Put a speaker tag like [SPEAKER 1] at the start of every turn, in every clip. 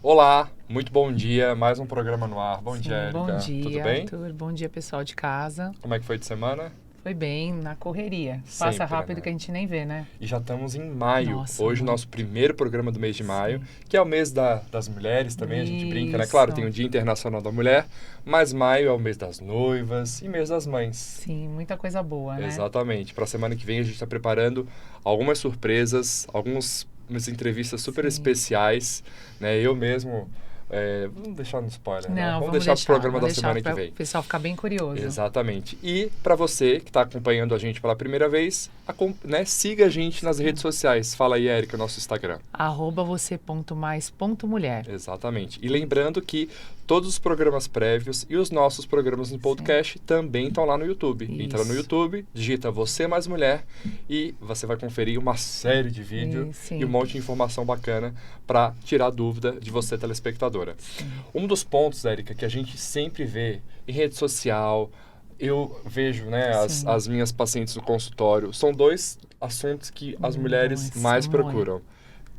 [SPEAKER 1] Olá, muito bom dia, mais um programa no ar. Bom
[SPEAKER 2] Sim,
[SPEAKER 1] dia, Érica.
[SPEAKER 2] bom dia,
[SPEAKER 1] Tudo bem?
[SPEAKER 2] Arthur. Bom dia, pessoal de casa.
[SPEAKER 1] Como é que foi de semana?
[SPEAKER 2] Foi bem, na correria. Passa
[SPEAKER 1] Sempre,
[SPEAKER 2] rápido
[SPEAKER 1] né?
[SPEAKER 2] que a gente nem vê, né?
[SPEAKER 1] E já estamos em maio.
[SPEAKER 2] Nossa,
[SPEAKER 1] Hoje, o
[SPEAKER 2] muito.
[SPEAKER 1] nosso primeiro programa do mês de maio,
[SPEAKER 2] Sim.
[SPEAKER 1] que é o mês das mulheres também, a gente brinca, né? Claro, tem o
[SPEAKER 2] Isso.
[SPEAKER 1] Dia Internacional da Mulher, mas maio é o mês das noivas e mês das mães.
[SPEAKER 2] Sim, muita coisa boa, né?
[SPEAKER 1] Exatamente. Para a semana que vem, a gente está preparando algumas surpresas, umas entrevistas super
[SPEAKER 2] Sim.
[SPEAKER 1] especiais, né? Eu mesmo. Vamos deixar no spoiler, né?
[SPEAKER 2] Não,
[SPEAKER 1] Vamos
[SPEAKER 2] vamos
[SPEAKER 1] deixar pro programa da
[SPEAKER 2] vamos
[SPEAKER 1] semana
[SPEAKER 2] deixar
[SPEAKER 1] que
[SPEAKER 2] para
[SPEAKER 1] vem.
[SPEAKER 2] o pessoal ficar bem curioso.
[SPEAKER 1] Exatamente. E para você que está acompanhando a gente pela primeira vez, né, siga a gente nas redes sociais. Fala aí, Érica, nosso Instagram.
[SPEAKER 2] @você.mais.mulher.
[SPEAKER 1] Exatamente. E lembrando que todos os programas prévios e os nossos programas no podcast também estão lá no YouTube. Entra no
[SPEAKER 2] Isso.
[SPEAKER 1] YouTube, digita Você Mais Mulher e você vai conferir uma série de vídeos
[SPEAKER 2] Sim.
[SPEAKER 1] e um monte de informação bacana para tirar dúvida de você, telespectadora.
[SPEAKER 2] Sim.
[SPEAKER 1] Um dos pontos, Érica, que a gente sempre vê em rede social, eu vejo, né, as minhas pacientes no consultório, são dois assuntos que as mulheres mais procuram.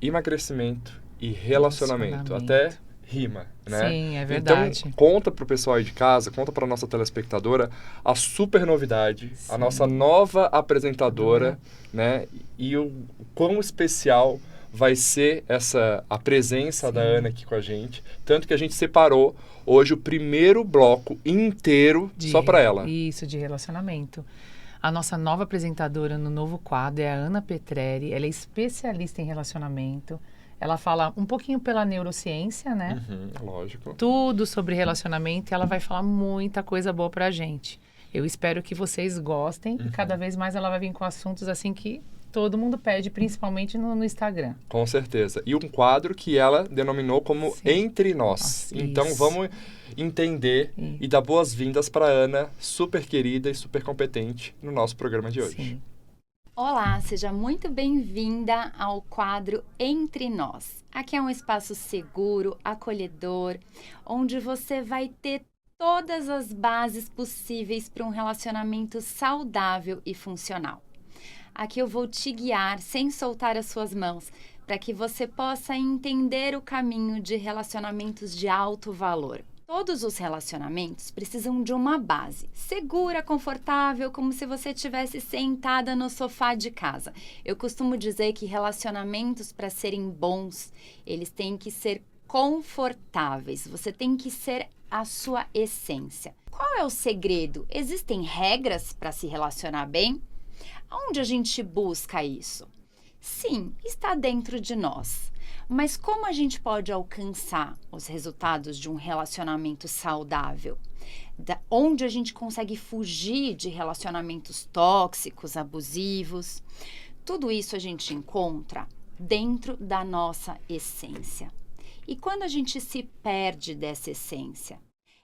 [SPEAKER 1] Emagrecimento e relacionamento. Até rima, né?
[SPEAKER 2] Sim, é verdade.
[SPEAKER 1] Então, conta pro pessoal aí de casa, conta pra nossa telespectadora a super novidade, a nossa nova apresentadora, né? E o quão especial vai ser a presença da Ana aqui com a gente. Tanto que a gente separou hoje o primeiro bloco inteiro só para ela.
[SPEAKER 2] Isso, de relacionamento. A nossa nova apresentadora no novo quadro é a Ana Petreri. Ela é especialista em relacionamento. Ela fala um pouquinho pela neurociência, né?
[SPEAKER 1] Lógico.
[SPEAKER 2] Tudo sobre relacionamento e ela vai falar muita coisa boa pra gente. Eu espero que vocês gostem e cada vez mais ela vai vir com assuntos assim que todo mundo pede, principalmente no Instagram.
[SPEAKER 1] Com certeza. E um quadro que ela denominou como Entre Nós.
[SPEAKER 2] Nossa,
[SPEAKER 1] então
[SPEAKER 2] isso.
[SPEAKER 1] vamos entender e dar boas-vindas para Ana, super querida e super competente no nosso programa de hoje.
[SPEAKER 2] Sim.
[SPEAKER 3] Olá, seja muito bem-vinda ao quadro Entre Nós. Aqui é um espaço seguro, acolhedor, onde você vai ter todas as bases possíveis para um relacionamento saudável e funcional. Aqui eu vou te guiar sem soltar as suas mãos, para que você possa entender o caminho de relacionamentos de alto valor. Todos os relacionamentos precisam de uma base segura, confortável, como se você estivesse sentada no sofá de casa. Eu costumo dizer que relacionamentos, para serem bons, eles têm que ser confortáveis. Você tem que ser a sua essência. Qual é o segredo? Existem regras para se relacionar bem? Onde a gente busca isso? Sim, está dentro de nós. Mas como a gente pode alcançar os resultados de um relacionamento saudável? Onde a gente consegue fugir de relacionamentos tóxicos, abusivos? Tudo isso a gente encontra dentro da nossa essência. E quando a gente se perde dessa essência?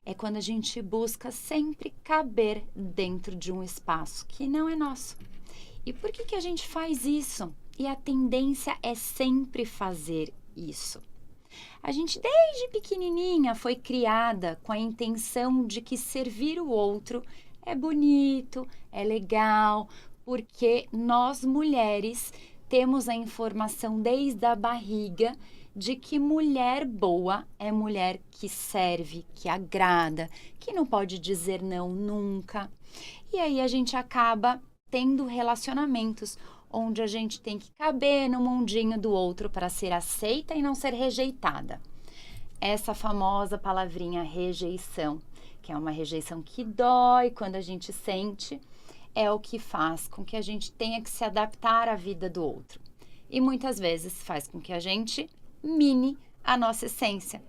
[SPEAKER 3] É quando a gente busca sempre caber dentro de um espaço que não é nosso. E por que a gente faz isso? E a tendência é sempre fazer isso. A gente, desde pequenininha, foi criada com a intenção de que servir o outro é bonito, é legal, porque nós mulheres temos a informação desde a barriga de que mulher boa é mulher que serve, que agrada, que não pode dizer não nunca. E aí a gente acaba tendo relacionamentos onde a gente tem que caber no mundinho do outro para ser aceita e não ser rejeitada. Essa famosa palavrinha rejeição, que é uma rejeição que dói quando a gente sente, é o que faz com que a gente tenha que se adaptar à vida do outro. E muitas vezes faz com que a gente mine a nossa essência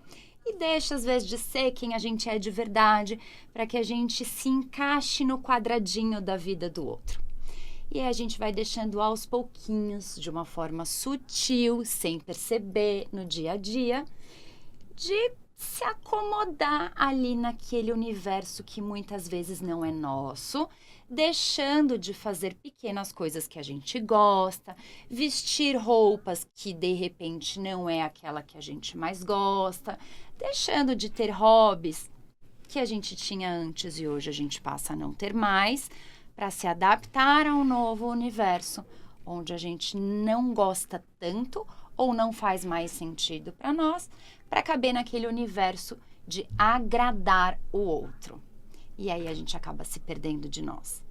[SPEAKER 3] e deixa às vezes de ser quem a gente é de verdade para que a gente se encaixe no quadradinho da vida do outro. E aí a gente vai deixando aos pouquinhos, de uma forma sutil, sem perceber, no dia a dia, de se acomodar ali naquele universo que muitas vezes não é nosso, deixando de fazer pequenas coisas que a gente gosta, vestir roupas que de repente não é aquela que a gente mais gosta, deixando de ter hobbies que a gente tinha antes e hoje a gente passa a não ter mais, para se adaptar a um novo universo, onde a gente não gosta tanto ou não faz mais sentido para nós, para caber naquele universo de agradar o outro. E aí a gente acaba se perdendo de nós.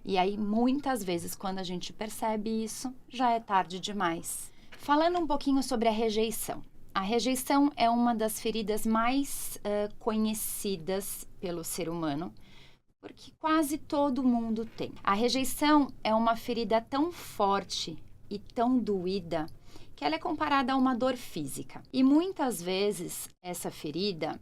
[SPEAKER 3] E aí, muitas vezes, quando a gente percebe isso, já é tarde demais. Falando um pouquinho sobre a rejeição. A rejeição é uma das feridas mais conhecidas pelo ser humano, porque quase todo mundo tem. A rejeição é uma ferida tão forte e tão doída que ela é comparada a uma dor física. E muitas vezes, essa ferida,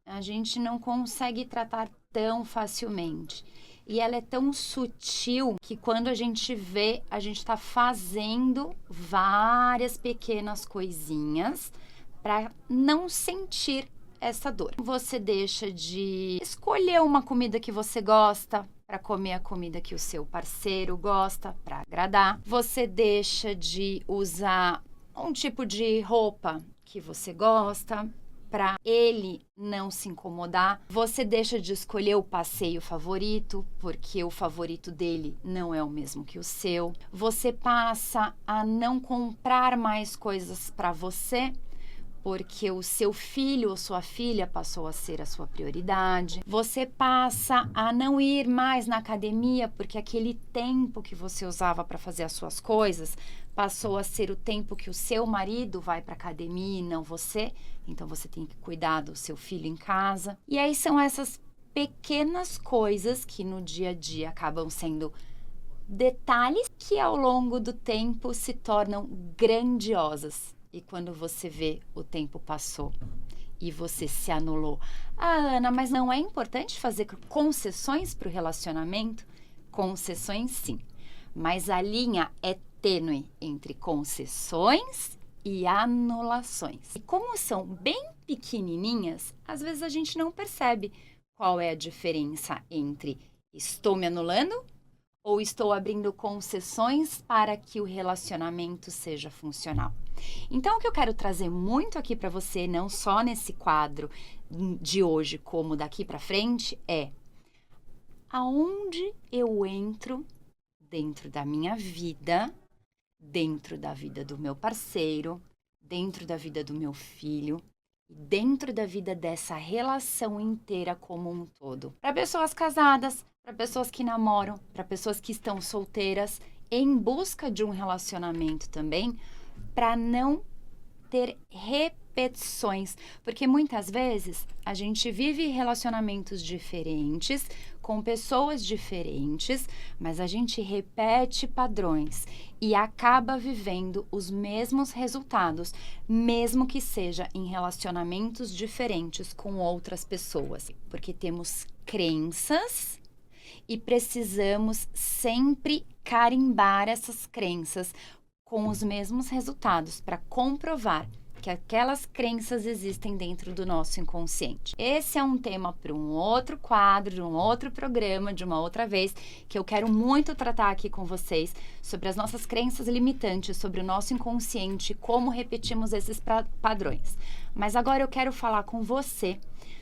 [SPEAKER 3] a gente não consegue tratar tão facilmente. E ela é tão sutil que quando a gente vê, a gente está fazendo várias pequenas coisinhas para não sentir essa dor. Você deixa de escolher uma comida que você gosta para comer a comida que o seu parceiro gosta, para agradar. Você deixa de usar um tipo de roupa que você gosta para ele não se incomodar. Você deixa de escolher o passeio favorito, porque o favorito dele não é o mesmo que o seu. Você passa a não comprar mais coisas para você, porque o seu filho ou sua filha passou a ser a sua prioridade. Você passa a não ir mais na academia, porque aquele tempo que você usava para fazer as suas coisas passou a ser o tempo que o seu marido vai para academia e não você. Então você tem que cuidar do seu filho em casa. E aí são essas pequenas coisas que no dia a dia acabam sendo detalhes que ao longo do tempo se tornam grandiosas. E quando você vê, o tempo passou e você se anulou. Ah, Ana, mas não é importante fazer concessões para o relacionamento? Concessões, sim. Mas a linha é tênue entre concessões e anulações. E como são bem pequenininhas, às vezes a gente não percebe qual é a diferença entre estou me anulando ou estou abrindo concessões para que o relacionamento seja funcional. Então, o que eu quero trazer muito aqui para você, não só nesse quadro de hoje, como daqui para frente, é aonde eu entro dentro da minha vida, dentro da vida do meu parceiro, dentro da vida do meu filho, dentro da vida dessa relação inteira como um todo. Para pessoas casadas, para pessoas que namoram, para pessoas que estão solteiras, em busca de um relacionamento também, para não ter repetições, porque muitas vezes a gente vive relacionamentos diferentes, com pessoas diferentes, mas a gente repete padrões e acaba vivendo os mesmos resultados, mesmo que seja em relacionamentos diferentes com outras pessoas, porque temos crenças e precisamos sempre carimbar essas crenças com os mesmos resultados para comprovar que aquelas crenças existem dentro do nosso inconsciente. Esse é um tema para um outro quadro, de um outro programa, de uma outra vez, que eu quero muito tratar aqui com vocês sobre as nossas crenças limitantes, sobre o nosso inconsciente, como repetimos esses padrões. Mas agora eu quero falar com você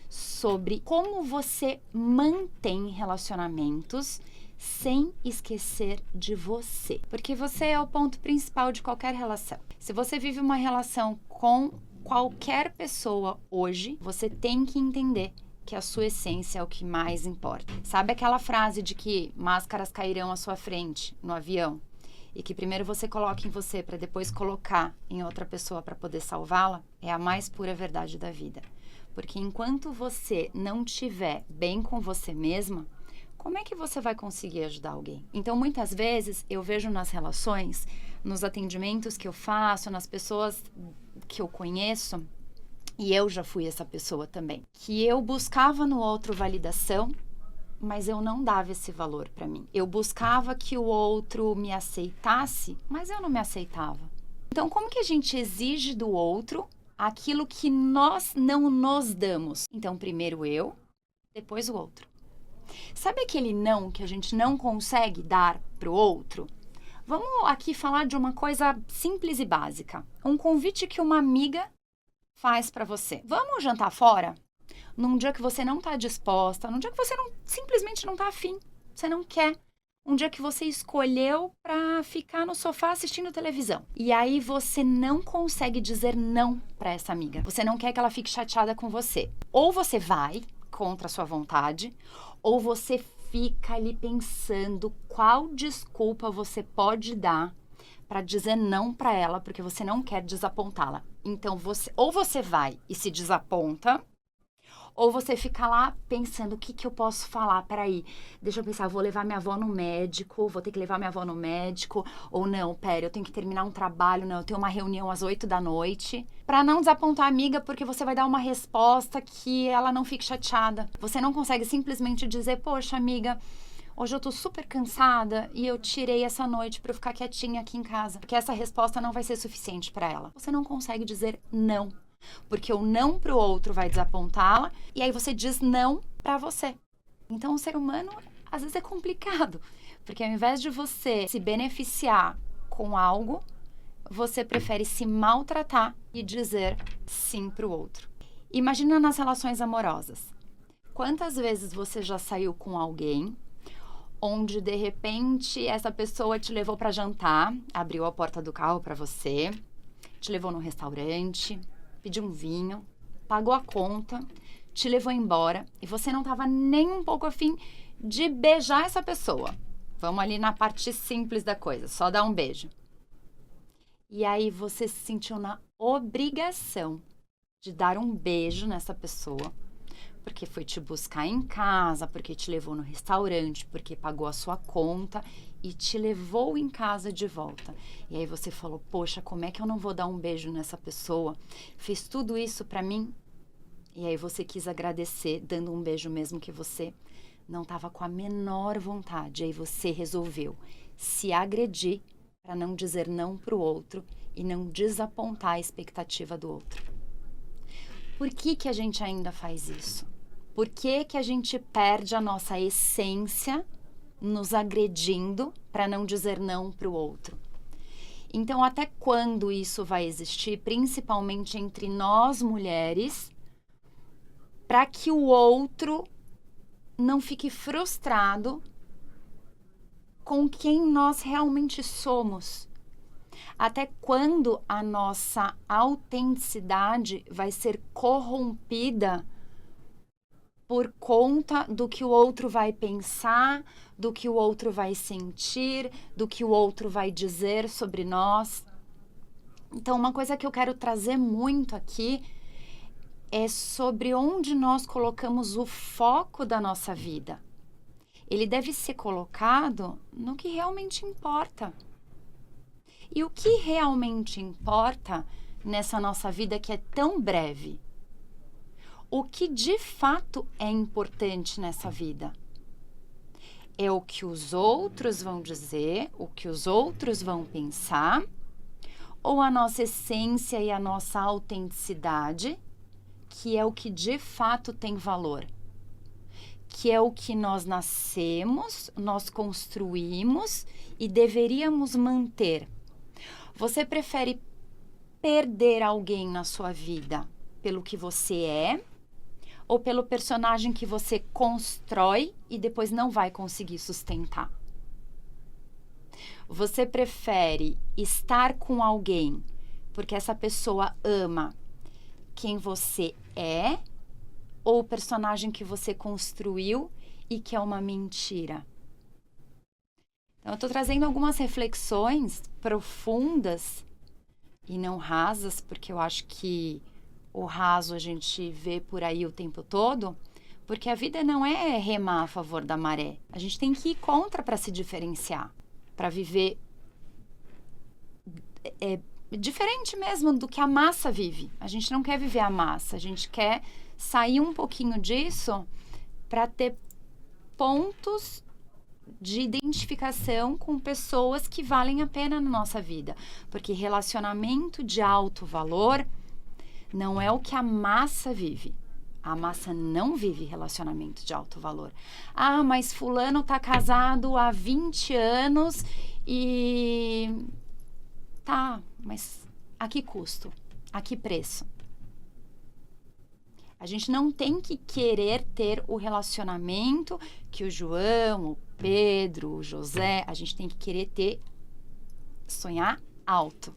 [SPEAKER 3] sobre como você mantém relacionamentos sem esquecer de você. Porque você é o ponto principal de qualquer relação. Se você vive uma relação com qualquer pessoa hoje, você tem que entender que a sua essência é o que mais importa. Sabe aquela frase de que máscaras cairão à sua frente no avião? E que primeiro você coloca em você para depois colocar em outra pessoa para poder salvá-la? É a mais pura verdade da vida. Porque enquanto você não estiver bem com você mesma, como é que você vai conseguir ajudar alguém? Então, muitas vezes, eu vejo nas relações, nos atendimentos que eu faço, nas pessoas que eu conheço, e eu já fui essa pessoa também, que eu buscava no outro validação, mas eu não dava esse valor para mim. Eu buscava que o outro me aceitasse, mas eu não me aceitava. Então, como que a gente exige do outro aquilo que nós não nos damos? Então, primeiro eu, depois o outro. Sabe aquele não que a gente não consegue dar pro outro? Vamos aqui falar de uma coisa simples e básica. Um convite que uma amiga faz para você. Vamos jantar fora? Num dia que você não tá disposta, num dia que você simplesmente não tá afim, você não quer. Um dia que você escolheu para ficar no sofá assistindo televisão. E aí você não consegue dizer não para essa amiga. Você não quer que ela fique chateada com você. Ou você vai contra a sua vontade, ou você fica ali pensando qual desculpa você pode dar para dizer não para ela, porque você não quer desapontá-la. Então, ou você vai e se desaponta, ou você fica lá pensando, o que eu posso falar? Peraí, deixa eu pensar, vou levar minha avó no médico, vou ter que levar minha avó no médico, ou não, pera, eu tenho que terminar um trabalho, não, eu tenho uma reunião às 8 da noite. Pra não desapontar a amiga, porque você vai dar uma resposta que ela não fique chateada. Você não consegue simplesmente dizer, poxa, amiga, hoje eu tô super cansada e eu tirei essa noite pra eu ficar quietinha aqui em casa, porque essa resposta não vai ser suficiente pra ela. Você não consegue dizer não. Porque o não pro outro vai desapontá-la e aí você diz não pra você. Então, o ser humano, às vezes, é complicado. Porque ao invés de você se beneficiar com algo, você prefere se maltratar e dizer sim pro outro. Imagina nas relações amorosas. Quantas vezes você já saiu com alguém onde, de repente, essa pessoa te levou pra jantar, abriu a porta do carro pra você, te levou num restaurante, pediu um vinho, pagou a conta, te levou embora e você não estava nem um pouco afim de beijar essa pessoa. Vamos ali na parte simples da coisa, só dar um beijo. E aí você se sentiu na obrigação de dar um beijo nessa pessoa, porque foi te buscar em casa, porque te levou no restaurante, porque pagou a sua conta e te levou em casa de volta. E aí você falou, poxa, como é que eu não vou dar um beijo nessa pessoa? Fez tudo isso pra mim? E aí você quis agradecer, dando um beijo mesmo que você não estava com a menor vontade. E aí você resolveu se agredir para não dizer não pro outro e não desapontar a expectativa do outro. Por que a gente ainda faz isso? Por que a gente perde a nossa essência nos agredindo para não dizer não para o outro? Então, até quando isso vai existir, principalmente entre nós mulheres, para que o outro não fique frustrado com quem nós realmente somos? Até quando a nossa autenticidade vai ser corrompida por conta do que o outro vai pensar, do que o outro vai sentir, do que o outro vai dizer sobre nós? Então, uma coisa que eu quero trazer muito aqui é sobre onde nós colocamos o foco da nossa vida. Ele deve ser colocado no que realmente importa. E o que realmente importa nessa nossa vida que é tão breve? O que de fato é importante nessa vida? É o que os outros vão dizer, o que os outros vão pensar, ou a nossa essência e a nossa autenticidade, que é o que de fato tem valor? Que é o que nós nascemos, nós construímos e deveríamos manter. Você prefere perder alguém na sua vida pelo que você é ou pelo personagem que você constrói e depois não vai conseguir sustentar? Você prefere estar com alguém porque essa pessoa ama quem você é ou o personagem que você construiu e que é uma mentira? Então, eu estou trazendo algumas reflexões profundas e não rasas, porque eu acho que o raso a gente vê por aí o tempo todo, porque a vida não é remar a favor da maré. A gente tem que ir contra para se diferenciar, para viver diferente mesmo do que a massa vive. A gente não quer viver a massa, a gente quer sair um pouquinho disso para ter pontos de identificação com pessoas que valem a pena na nossa vida. Porque relacionamento de alto valor não é o que a massa vive. A massa não vive relacionamento de alto valor. Ah, mas fulano tá casado há 20 anos e... Tá, mas a que custo? A que preço? A gente não tem que querer ter o relacionamento que o João, o Pedro, o José, a gente tem que querer sonhar alto.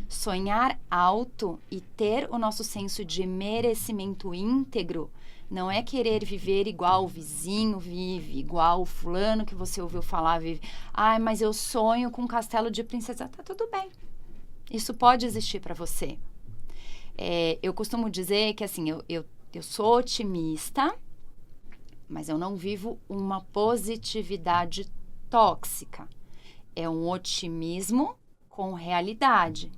[SPEAKER 3] Sonhar alto e ter o nosso senso de merecimento íntegro não é querer viver igual o vizinho vive, igual o fulano que você ouviu falar vive. Ai, mas eu sonho com um castelo de princesa. Tá tudo bem. Isso pode existir para você. Eu costumo dizer que, assim, eu sou otimista, mas eu não vivo uma positividade tóxica. É um otimismo com realidade.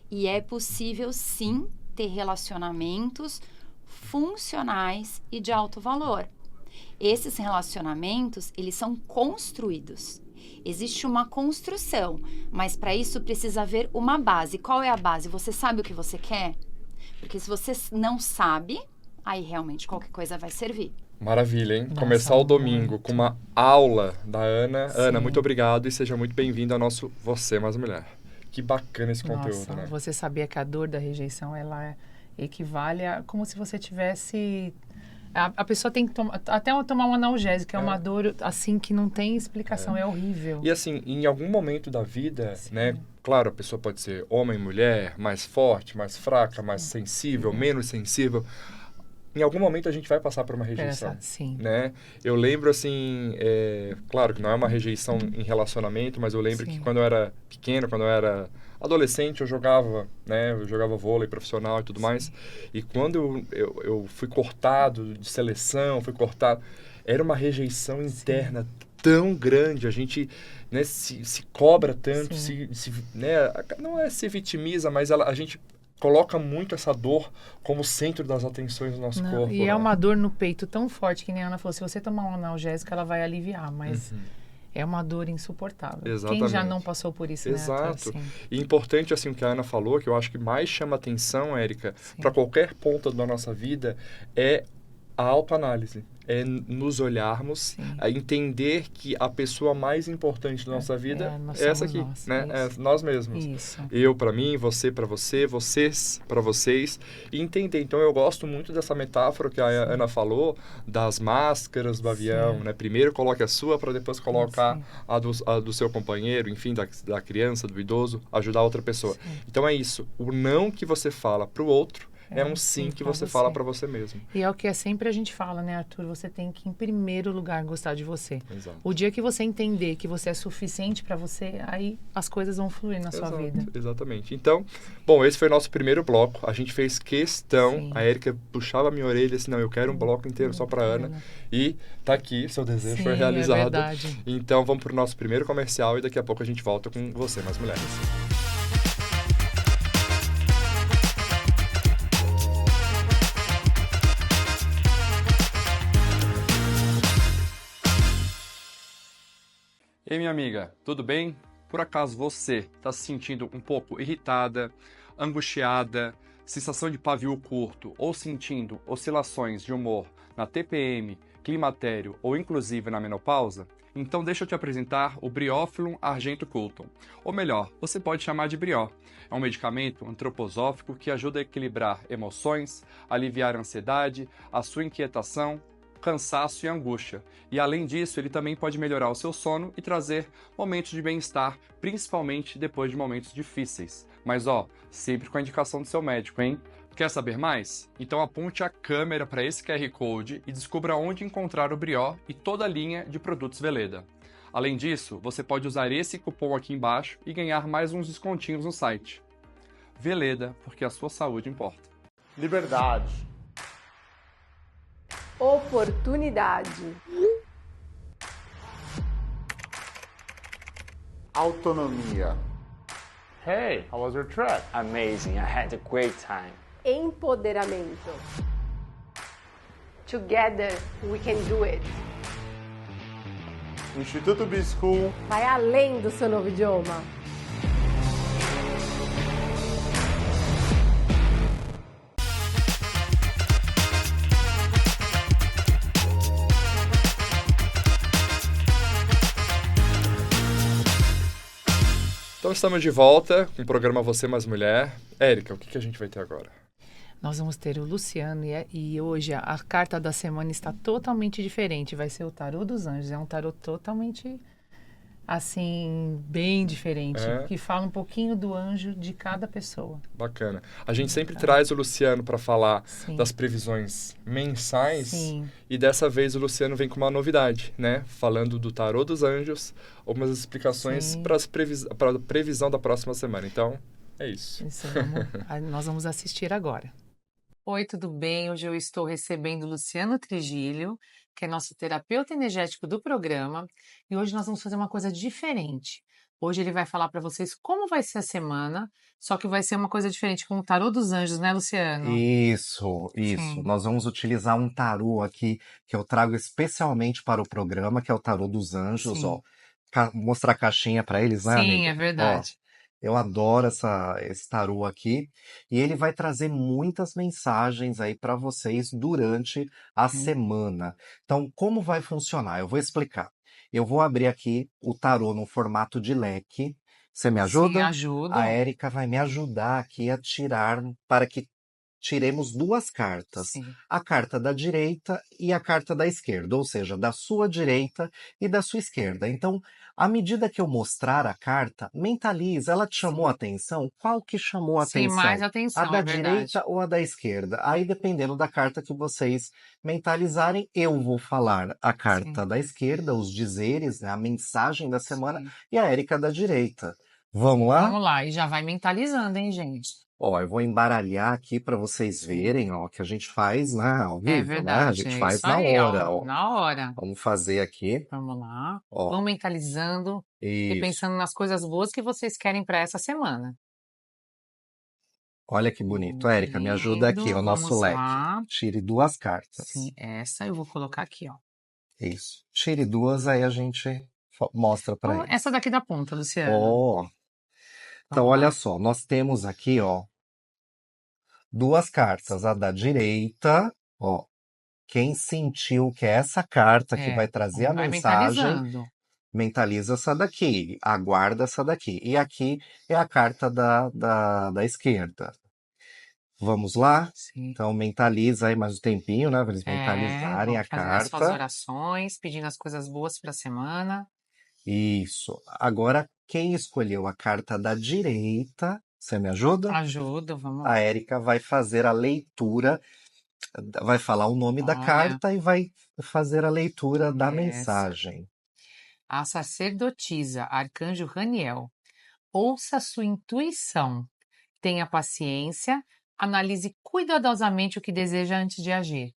[SPEAKER 3] E é possível, sim, ter relacionamentos funcionais e de alto valor. Esses relacionamentos, eles são construídos. Existe uma construção, mas para isso precisa haver uma base. Qual é a base? Você sabe o que você quer? Porque se você não sabe, aí realmente qualquer coisa vai servir.
[SPEAKER 1] Maravilha, hein?
[SPEAKER 2] Nossa,
[SPEAKER 1] Começar o domingo
[SPEAKER 2] muito.
[SPEAKER 1] com uma aula da Ana.
[SPEAKER 2] Sim.
[SPEAKER 1] Ana, muito obrigado e seja muito bem-vinda ao nosso Você Mais Mulher. Que bacana esse conteúdo,
[SPEAKER 2] Nossa,
[SPEAKER 1] né?
[SPEAKER 2] você sabia que a dor da rejeição, ela equivale a como se você tivesse... A pessoa tem que até tomar um analgésico, é uma dor assim que não tem explicação, é horrível.
[SPEAKER 1] E assim, em algum momento da vida, né? Claro, a pessoa pode ser homem, mulher, mais forte, mais fraca, mais sensível, menos sensível. Em algum momento a gente vai passar por uma rejeição,
[SPEAKER 2] Sim.
[SPEAKER 1] né? Eu lembro, assim, claro que não é uma rejeição em relacionamento, mas eu lembro que quando eu era pequeno, quando eu era adolescente, eu jogava, né? Eu jogava vôlei profissional e tudo mais. E quando eu fui cortado de seleção, era uma rejeição interna tão grande, a gente, né, se cobra tanto, né, não é se vitimiza, mas a gente coloca muito essa dor como centro das atenções do nosso corpo.
[SPEAKER 2] E é uma dor no peito tão forte, que nem a Ana falou, se você tomar um analgésico, ela vai aliviar, mas é uma dor insuportável.
[SPEAKER 1] Exatamente.
[SPEAKER 2] Quem já não passou por isso, né?
[SPEAKER 1] Exato.
[SPEAKER 2] Assim.
[SPEAKER 1] E importante, assim, o que a Ana falou, que eu acho que mais chama atenção, Érica, para qualquer ponto da nossa vida, é a autoanálise. É nos olharmos, a entender que a pessoa mais importante da nossa vida é essa aqui, né? É nós mesmos.
[SPEAKER 2] Isso.
[SPEAKER 1] Eu para mim, você para você, vocês para vocês. E entender. Então, eu gosto muito dessa metáfora que a Ana falou, das máscaras do avião, né? Primeiro coloque a sua para depois colocar a do seu companheiro, enfim, da criança, do idoso, ajudar outra pessoa. Então, é isso. O não que você fala para o outro é um sim que você fala para você mesmo.
[SPEAKER 2] E é o que sempre a gente fala, né, Arthur? Você tem que, em primeiro lugar, gostar de você.
[SPEAKER 1] Exato.
[SPEAKER 2] O dia que você entender que você é suficiente para você, aí as coisas vão fluir na sua vida.
[SPEAKER 1] Exatamente. Então, bom, esse foi o nosso primeiro bloco. A gente fez questão, a Érica puxava a minha orelha assim, não, eu quero um bloco inteiro só para Ana. E tá aqui, seu desejo foi realizado.
[SPEAKER 2] É verdade.
[SPEAKER 1] Então, vamos para o nosso primeiro comercial e daqui a pouco a gente volta com Você Mais Mulheres. E aí, minha amiga, tudo bem? Por acaso você está se sentindo um pouco irritada, angustiada, sensação de pavio curto ou sentindo oscilações de humor na TPM, climatério ou inclusive na menopausa? Então deixa eu te apresentar o Briófilum argentocultum. Ou melhor, você pode chamar de brió. É um medicamento antroposófico que ajuda a equilibrar emoções, aliviar a ansiedade, a sua inquietação, cansaço e angústia. E além disso, ele também pode melhorar o seu sono e trazer momentos de bem-estar, principalmente depois de momentos difíceis. Mas sempre com a indicação do seu médico, hein? Quer saber mais? Então aponte a câmera para esse QR Code e descubra onde encontrar o Brió e toda a linha de produtos Veleda. Além disso, você pode usar esse cupom aqui embaixo e ganhar mais uns descontinhos no site. Veleda, porque a sua saúde importa.
[SPEAKER 4] Liberdade.
[SPEAKER 5] Oportunidade.
[SPEAKER 4] Autonomia.
[SPEAKER 6] Hey, how was your trip?
[SPEAKER 7] Amazing, I had a great time.
[SPEAKER 5] Empoderamento. Together we can do it.
[SPEAKER 4] Instituto B-School.
[SPEAKER 5] Vai além do seu novo idioma.
[SPEAKER 1] Então estamos de volta com o programa Você Mais Mulher. Érica, o que a gente vai ter agora?
[SPEAKER 2] Nós vamos ter o Luciano e hoje a carta da semana está totalmente diferente. Vai ser o tarô dos anjos. É um tarô totalmente, assim, bem diferente.
[SPEAKER 1] É.
[SPEAKER 2] Que fala um pouquinho do anjo de cada pessoa.
[SPEAKER 1] Bacana. A gente sempre traz o Luciano para falar
[SPEAKER 2] Sim.
[SPEAKER 1] das previsões mensais.
[SPEAKER 2] Sim.
[SPEAKER 1] E dessa vez o Luciano vem com uma novidade, né? Falando do tarô dos anjos, algumas explicações
[SPEAKER 2] Sim.
[SPEAKER 1] para a previsão da próxima semana. Então, é isso.
[SPEAKER 2] Nós vamos assistir agora. Oi, tudo bem? Hoje eu estou recebendo o Luciano Trigílio, que é nosso terapeuta energético do programa, e hoje nós vamos fazer uma coisa diferente. Hoje ele vai falar para vocês como vai ser a semana, só que vai ser uma coisa diferente com o tarô dos anjos, né, Luciano?
[SPEAKER 8] Isso.
[SPEAKER 2] Sim.
[SPEAKER 8] Nós vamos utilizar um tarô aqui que eu trago especialmente para o programa, que é o tarô dos anjos,
[SPEAKER 2] Sim.
[SPEAKER 8] ó. Mostrar a caixinha para eles, né,
[SPEAKER 2] Sim,
[SPEAKER 8] amiga?
[SPEAKER 2] é verdade.
[SPEAKER 8] Ó, eu adoro esse tarô aqui e ele vai trazer muitas mensagens aí para vocês durante a semana. Então, como vai funcionar? Eu vou explicar. Eu vou abrir aqui o tarô no formato de leque. Você me
[SPEAKER 2] Sim,
[SPEAKER 8] ajuda?
[SPEAKER 2] ajudo.
[SPEAKER 8] A Érica vai me ajudar aqui a tirar para que tiremos duas cartas.
[SPEAKER 2] Sim.
[SPEAKER 8] A carta da direita e a carta da esquerda, ou seja, da sua direita e da sua esquerda. Então, à medida que eu mostrar a carta, mentaliza, ela te chamou a atenção? Qual que chamou a
[SPEAKER 2] Sim, mais
[SPEAKER 8] atenção? A
[SPEAKER 2] atenção,
[SPEAKER 8] da
[SPEAKER 2] é verdade.
[SPEAKER 8] direita ou a da esquerda? Aí, dependendo da carta que vocês mentalizarem, eu vou falar a carta da esquerda, os dizeres, né, a mensagem da semana,
[SPEAKER 2] Sim.
[SPEAKER 8] e a Érica da direita. Vamos lá?
[SPEAKER 2] Vamos lá, e já vai mentalizando, hein, gente?
[SPEAKER 8] Ó, eu vou embaralhar aqui para vocês verem, ó, que a gente faz, né, ao
[SPEAKER 2] É
[SPEAKER 8] vivo, né? A
[SPEAKER 2] verdade,
[SPEAKER 8] gente
[SPEAKER 2] é
[SPEAKER 8] faz
[SPEAKER 2] isso
[SPEAKER 8] na
[SPEAKER 2] aí,
[SPEAKER 8] hora,
[SPEAKER 2] ó,
[SPEAKER 8] ó.
[SPEAKER 2] na hora.
[SPEAKER 8] Vamos fazer aqui,
[SPEAKER 2] Vamos lá.
[SPEAKER 8] ó.
[SPEAKER 2] Vão mentalizando e
[SPEAKER 8] Isso.
[SPEAKER 2] pensando nas coisas boas que vocês querem para essa semana.
[SPEAKER 8] Olha que bonito.
[SPEAKER 2] Muito
[SPEAKER 8] Érica, me ajuda aqui,
[SPEAKER 2] lindo.
[SPEAKER 8] o nosso
[SPEAKER 2] Vamos
[SPEAKER 8] leque.
[SPEAKER 2] lá.
[SPEAKER 8] Tire duas cartas.
[SPEAKER 2] Sim, essa eu vou colocar aqui, ó.
[SPEAKER 8] Isso. Tire duas, aí a gente mostra para eles.
[SPEAKER 2] Essa daqui da ponta, Luciano.
[SPEAKER 8] Ó. Então,
[SPEAKER 2] Vamos
[SPEAKER 8] olha
[SPEAKER 2] lá.
[SPEAKER 8] só, nós temos aqui, ó, duas cartas. A da direita, ó. Quem sentiu que é essa carta que vai trazer a
[SPEAKER 2] vai
[SPEAKER 8] mensagem,
[SPEAKER 2] mentalizando.
[SPEAKER 8] mentaliza essa daqui, aguarda essa daqui. E aqui é a carta da esquerda. Vamos lá?
[SPEAKER 2] Sim.
[SPEAKER 8] Então, mentaliza aí mais um tempinho, né? Para eles mentalizarem a
[SPEAKER 2] vamos fazer as suas
[SPEAKER 8] carta.
[SPEAKER 2] orações, pedindo as coisas boas para a semana.
[SPEAKER 8] Isso. Agora, quem escolheu a carta da direita, você me ajuda?
[SPEAKER 2] Ajuda, vamos lá.
[SPEAKER 8] A Érica vai fazer a leitura, vai falar o nome da
[SPEAKER 2] Olha.
[SPEAKER 8] carta e vai fazer a leitura da
[SPEAKER 2] Essa.
[SPEAKER 8] mensagem.
[SPEAKER 2] A sacerdotisa, Arcanjo Raniel. Ouça sua intuição. Tenha paciência. Analise cuidadosamente o que deseja antes de agir.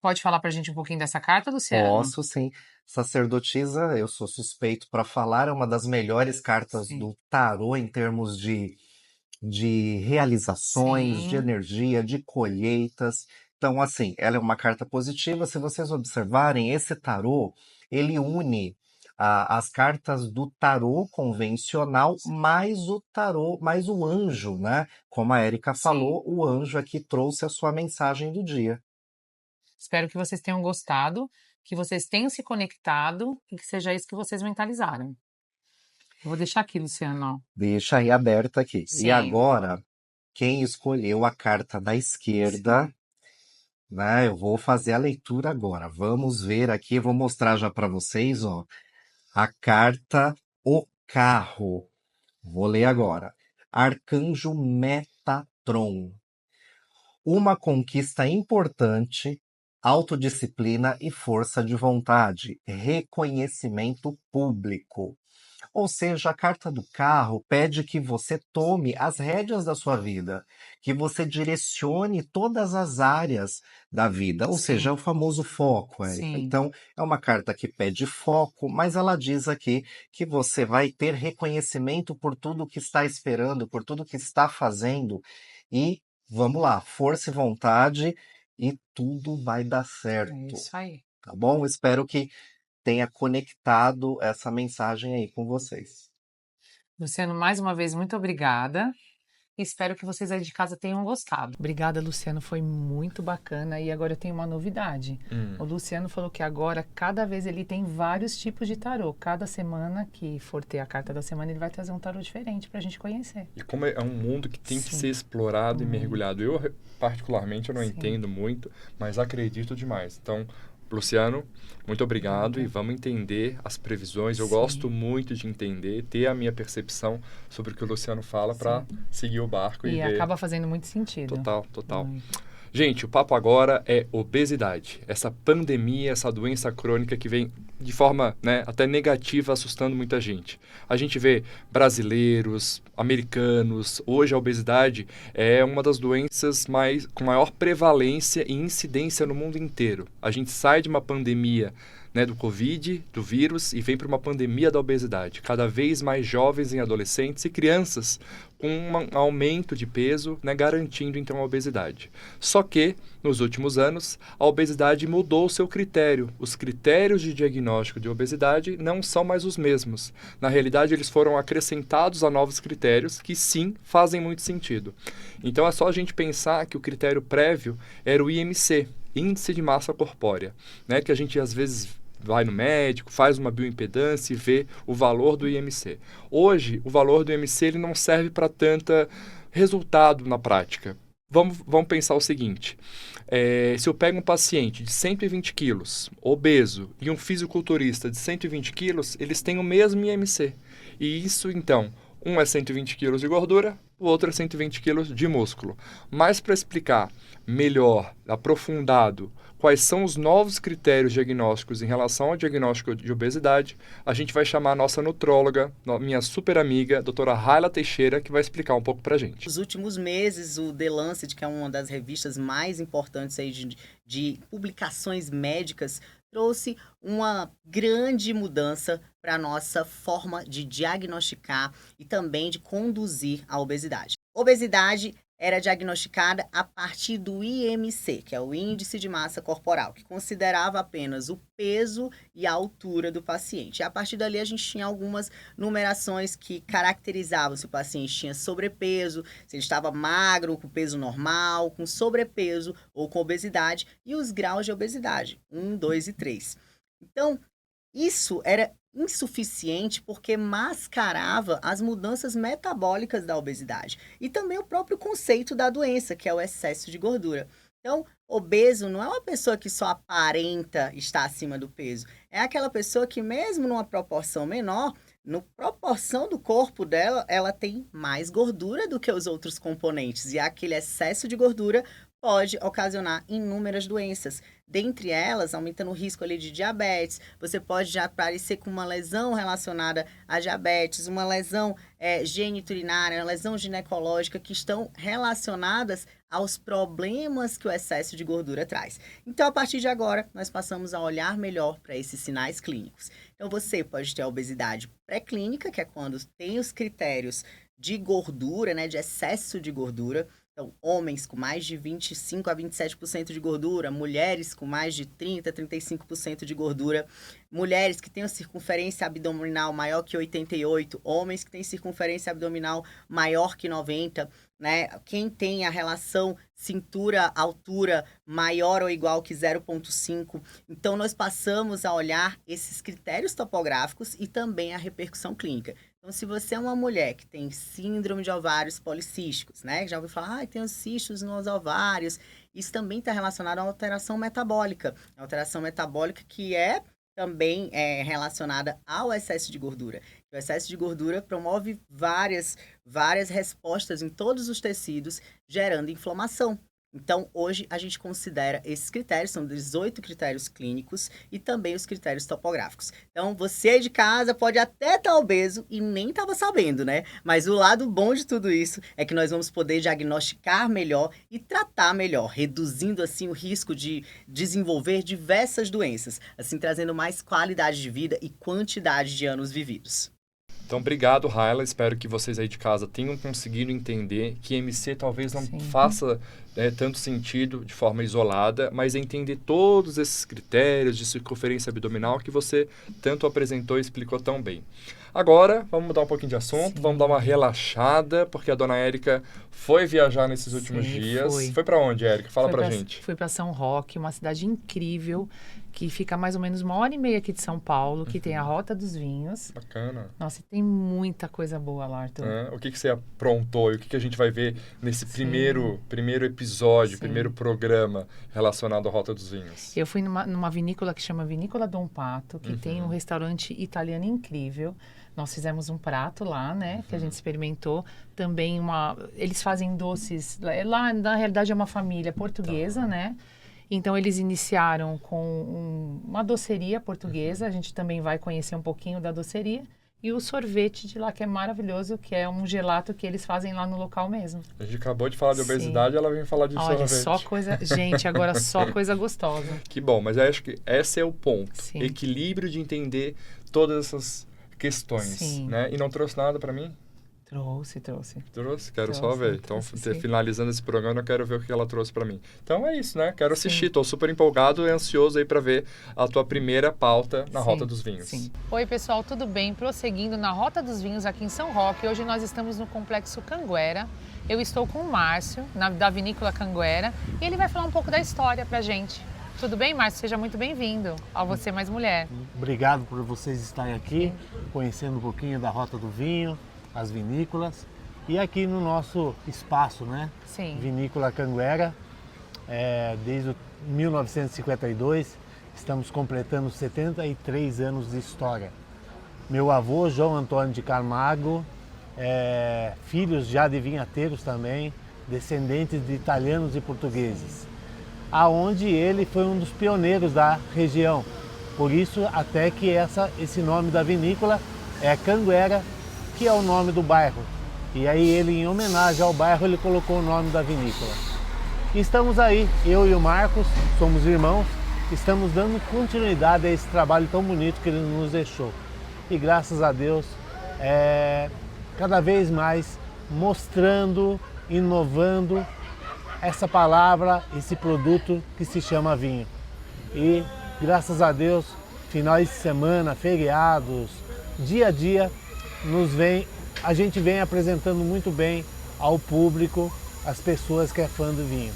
[SPEAKER 2] Pode falar pra gente um pouquinho dessa carta, Luciano?
[SPEAKER 8] Posso, sim. Sacerdotisa, eu sou suspeito para falar, é uma das melhores cartas
[SPEAKER 2] Sim.
[SPEAKER 8] do tarô em termos de realizações,
[SPEAKER 2] Sim.
[SPEAKER 8] de energia, de colheitas. Então, assim, ela é uma carta positiva. Se vocês observarem, esse tarô, ele une as cartas do tarô convencional mais o tarô, mais o anjo, né? Como a Érica falou, o anjo aqui trouxe a sua mensagem do dia.
[SPEAKER 2] Espero que vocês tenham gostado, que vocês tenham se conectado e que seja isso que vocês mentalizaram. Eu vou deixar aqui, Luciano. Ó.
[SPEAKER 8] Deixa aí aberta aqui.
[SPEAKER 2] Sim.
[SPEAKER 8] E agora, quem escolheu a carta da esquerda, né? Eu vou fazer a leitura agora. Vamos ver aqui, vou mostrar já para vocês, ó, a carta O Carro. Vou ler agora. Arcanjo Metatron. Uma conquista importante, autodisciplina e força de vontade, reconhecimento público. Ou seja, a carta do carro pede que você tome as rédeas da sua vida, que você direcione todas as áreas da vida, ou seja, é o famoso foco, Érica.
[SPEAKER 2] Sim.
[SPEAKER 8] Então, é uma carta que pede foco, mas ela diz aqui que você vai ter reconhecimento por tudo que está esperando, por tudo que está fazendo, e vamos lá, força e vontade, e tudo vai dar certo.
[SPEAKER 2] É isso aí.
[SPEAKER 8] Tá bom? Espero que tenha conectado essa mensagem aí com vocês.
[SPEAKER 2] Luciano, mais uma vez, muito obrigada. Espero que vocês aí de casa tenham gostado. Obrigada, Luciano, foi muito bacana. E agora eu tenho uma novidade. O Luciano falou que agora, cada vez ele tem vários tipos de tarô. Cada semana que for ter a carta da semana, ele vai trazer um tarô diferente pra gente conhecer.
[SPEAKER 1] E como é um mundo que tem que
[SPEAKER 2] Sim.
[SPEAKER 1] ser explorado e mergulhado. Eu, particularmente, eu não
[SPEAKER 2] Sim.
[SPEAKER 1] entendo muito, mas acredito demais. Então, Luciano, muito obrigado e vamos entender as previsões. Eu
[SPEAKER 2] Sim.
[SPEAKER 1] gosto muito de entender, ter a minha percepção sobre o que o Luciano fala para seguir o barco e
[SPEAKER 2] E
[SPEAKER 1] ver.
[SPEAKER 2] acaba fazendo muito sentido.
[SPEAKER 1] Total.
[SPEAKER 2] Muito.
[SPEAKER 1] Gente, o papo agora é obesidade. Essa pandemia, essa doença crônica que vem de forma, né, até negativa, assustando muita gente. A gente vê brasileiros, americanos. Hoje a obesidade é uma das doenças com maior prevalência e incidência no mundo inteiro. A gente sai de uma pandemia, né, do Covid, do vírus, e vem para uma pandemia da obesidade. Cada vez mais jovens e adolescentes e crianças com um aumento de peso, né, garantindo então a obesidade. Só que, nos últimos anos, a obesidade mudou o seu critério. Os critérios de diagnóstico de obesidade não são mais os mesmos. Na realidade, eles foram acrescentados a novos critérios que, sim, fazem muito sentido. Então, é só a gente pensar que o critério prévio era o IMC, Índice de Massa Corpórea, né, que a gente, às vezes, vai no médico, faz uma bioimpedância e vê o valor do IMC. Hoje, o valor do IMC ele não serve para tanta resultado na prática. Vamos pensar o seguinte, se eu pego um paciente de 120 quilos, obeso, e um fisiculturista de 120 quilos, eles têm o mesmo IMC. E isso, então, um é 120 quilos de gordura, o outro é 120 quilos de músculo. Mas para explicar melhor, aprofundado, quais são os novos critérios diagnósticos em relação ao diagnóstico de obesidade, a gente vai chamar a nossa nutróloga, minha super amiga, doutora Raila Teixeira, que vai explicar um pouco para a gente.
[SPEAKER 9] Nos últimos meses, o The Lancet, que é uma das revistas mais importantes aí de publicações médicas, trouxe uma grande mudança para a nossa forma de diagnosticar e também de conduzir a obesidade. Obesidade era diagnosticada a partir do IMC, que é o Índice de Massa Corporal, que considerava apenas o peso e a altura do paciente. E a partir dali a gente tinha algumas numerações que caracterizavam se o paciente tinha sobrepeso, se ele estava magro, com peso normal, com sobrepeso ou com obesidade, e os graus de obesidade, 1, 2 e 3. Então, isso era insuficiente porque mascarava as mudanças metabólicas da obesidade e também o próprio conceito da doença, que é o excesso de gordura. Então, obeso não é uma pessoa que só aparenta estar acima do peso, é aquela pessoa que mesmo numa proporção menor, na proporção do corpo dela, ela tem mais gordura do que os outros componentes e aquele excesso de gordura pode ocasionar inúmeras doenças. Dentre elas, aumentando o risco ali de diabetes, você pode já aparecer com uma lesão relacionada a diabetes, uma lesão geniturinária, uma lesão ginecológica, que estão relacionadas aos problemas que o excesso de gordura traz. Então, a partir de agora, nós passamos a olhar melhor para esses sinais clínicos. Então, você pode ter a obesidade pré-clínica, que é quando tem os critérios de gordura, né, de excesso de gordura. Então, homens com mais de 25% a 27% de gordura, mulheres com mais de 30% a 35% de gordura, mulheres que têm a circunferência abdominal maior que 88, homens que têm circunferência abdominal maior que 90, né? Quem tem a relação cintura-altura maior ou igual que 0,5. Então, nós passamos a olhar esses critérios topográficos e também a repercussão clínica. Então, se você é uma mulher que tem síndrome de ovários policísticos, né? Já ouviu falar, tem os cistos nos ovários. Isso também está relacionado à alteração metabólica. A alteração metabólica que é também relacionada ao excesso de gordura. O excesso de gordura promove várias respostas em todos os tecidos, gerando inflamação. Então, hoje, a gente considera esses critérios, são 18 critérios clínicos e também os critérios topográficos. Então, você de casa pode até estar obeso e nem estava sabendo, né? Mas o lado bom de tudo isso é que nós vamos poder diagnosticar melhor e tratar melhor, reduzindo, assim, o risco de desenvolver diversas doenças, assim, trazendo mais qualidade de vida e quantidade de anos vividos.
[SPEAKER 1] Então, obrigado, Raila. Espero que vocês aí de casa tenham conseguido entender que IMC talvez não faça tanto sentido de forma isolada, mas entender todos esses critérios de circunferência abdominal que você tanto apresentou e explicou tão bem. Agora, vamos mudar um pouquinho de assunto, vamos dar uma relaxada, porque a dona Érica foi viajar nesses últimos dias. Foi para onde, Érica? Fala pra gente.
[SPEAKER 2] Fui para São Roque, uma cidade incrível, que fica mais ou menos 1h30 aqui de São Paulo, que tem a Rota dos Vinhos.
[SPEAKER 1] Bacana.
[SPEAKER 2] Nossa, e tem muita coisa boa lá, Arthur.
[SPEAKER 1] O que você aprontou e o que a gente vai ver nesse primeiro episódio, primeiro programa relacionado à Rota dos Vinhos?
[SPEAKER 2] Eu fui numa vinícola que chama Vinícola Dom Pato, que tem um restaurante italiano incrível. Nós fizemos um prato lá, né, que a gente experimentou. Também eles fazem doces, lá na realidade é uma família portuguesa, né? Então eles iniciaram com uma doceria portuguesa, a gente também vai conhecer um pouquinho da doceria. E o sorvete de lá, que é maravilhoso, que é um gelato que eles fazem lá no local mesmo.
[SPEAKER 1] A gente acabou de falar de obesidade, ela vem falar de sorvete.
[SPEAKER 2] Só coisa... Gente, agora só coisa gostosa.
[SPEAKER 1] Que bom, mas eu acho que esse é o ponto.
[SPEAKER 2] Sim.
[SPEAKER 1] Equilíbrio de entender todas essas questões, né? E não trouxe nada para mim?
[SPEAKER 2] Trouxe.
[SPEAKER 1] Quero só ver. Então, finalizando esse programa, eu quero ver o que ela trouxe para mim. Então é isso, né? Quero assistir. Tô super empolgado e ansioso aí para ver a tua primeira pauta na Rota dos Vinhos.
[SPEAKER 2] Sim. Oi, pessoal, tudo bem? Prosseguindo na Rota dos Vinhos aqui em São Roque. Hoje nós estamos no Complexo Canguera. Eu estou com o Márcio, da Vinícola Canguera, e ele vai falar um pouco da história pra gente. Tudo bem, Márcio? Seja muito bem-vindo ao Você Mais Mulher.
[SPEAKER 10] Obrigado por vocês estarem aqui, conhecendo um pouquinho da Rota do Vinho, as vinícolas. E aqui no nosso espaço, né?
[SPEAKER 2] Sim.
[SPEAKER 10] Vinícola Canguera, desde 1952, estamos completando 73 anos de história. Meu avô, João Antônio de Camargo, filhos já de vinhateiros também, descendentes de italianos e portugueses, aonde ele foi um dos pioneiros da região. Por isso até que esse nome da vinícola é Canguera, que é o nome do bairro. E aí ele, em homenagem ao bairro, ele colocou o nome da vinícola. E estamos aí, eu e o Marcos, somos irmãos, estamos dando continuidade a esse trabalho tão bonito que ele nos deixou. E graças a Deus, cada vez mais mostrando, inovando essa palavra, esse produto que se chama vinho. E graças a Deus, finais de semana, feriados, dia a dia, a gente vem apresentando muito bem ao público, as pessoas que é fã do vinho.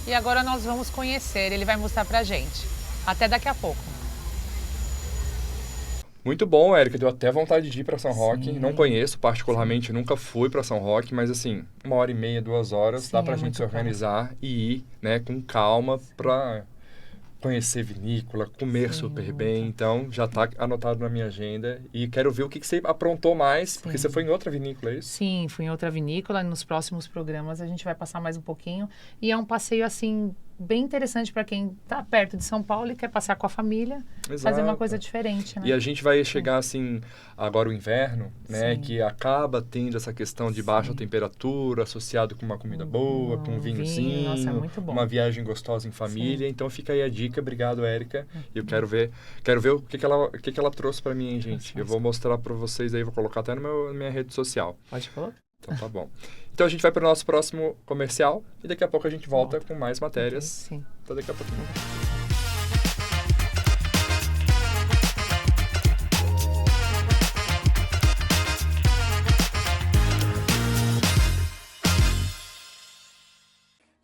[SPEAKER 2] E agora nós vamos conhecer, ele vai mostrar pra gente. Até daqui a pouco.
[SPEAKER 1] Muito bom, Érica, deu até vontade de ir para São Roque. Não conheço particularmente, nunca fui para São Roque, mas assim, 1h30, 2 horas, dá pra gente se organizar e ir, né, com calma para conhecer vinícola, comer super bem. Então, já tá anotado na minha agenda. E quero ver o que você aprontou mais, porque você foi em outra vinícola, é isso?
[SPEAKER 2] Sim, fui em outra vinícola. Nos próximos programas a gente vai passar mais um pouquinho. E é um passeio, assim, bem interessante para quem está perto de São Paulo e quer passear com a família, fazer uma coisa diferente, né?
[SPEAKER 1] E a gente vai chegar, assim, agora o inverno, né? Que acaba tendo essa questão de baixa temperatura, associado com uma comida boa, com um vinhozinho,
[SPEAKER 2] nossa, é muito bom.
[SPEAKER 1] uma viagem gostosa em família. Então fica aí a dica. Obrigado, Érica. Eu quero ver o que ela trouxe para mim, hein, gente. Eu vou mostrar para vocês aí, vou colocar até na minha rede social.
[SPEAKER 2] Pode colocar.
[SPEAKER 1] Então tá bom. Então a gente vai para o nosso próximo comercial e daqui a pouco a gente volta com mais matérias.
[SPEAKER 2] Sim.
[SPEAKER 1] Até daqui a pouquinho.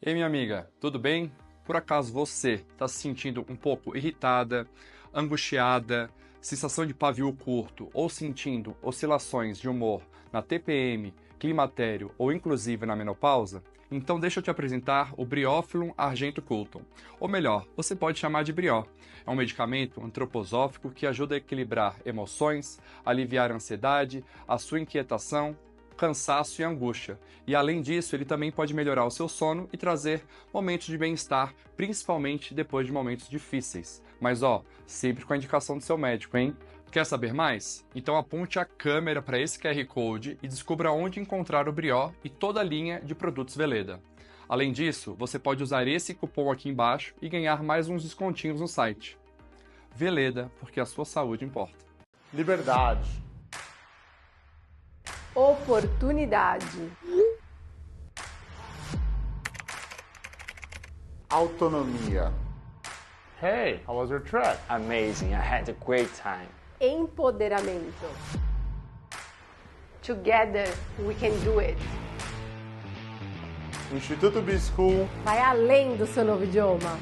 [SPEAKER 1] E aí, minha amiga, tudo bem? Por acaso você está se sentindo um pouco irritada, angustiada, sensação de pavio curto ou sentindo oscilações de humor na TPM, climatério ou inclusive na menopausa? Então deixa eu te apresentar o Briófilum argentocultum. Ou melhor, você pode chamar de brió. É um medicamento antroposófico que ajuda a equilibrar emoções, aliviar a ansiedade, a sua inquietação, cansaço e angústia. E além disso, ele também pode melhorar o seu sono e trazer momentos de bem-estar, principalmente depois de momentos difíceis. Mas sempre com a indicação do seu médico, hein? Quer saber mais? Então aponte a câmera para esse QR Code e descubra onde encontrar o brió e toda a linha de produtos Veleda. Além disso, você pode usar esse cupom aqui embaixo e ganhar mais uns descontinhos no site. Veleda, porque a sua saúde importa.
[SPEAKER 4] Liberdade.
[SPEAKER 5] Oportunidade.
[SPEAKER 4] Autonomia.
[SPEAKER 6] Hey, how was your trip?
[SPEAKER 7] Amazing, I had a great time.
[SPEAKER 5] empoderamento. Together we can do it.
[SPEAKER 4] O Instituto B-School
[SPEAKER 5] Vai além do seu novo idioma.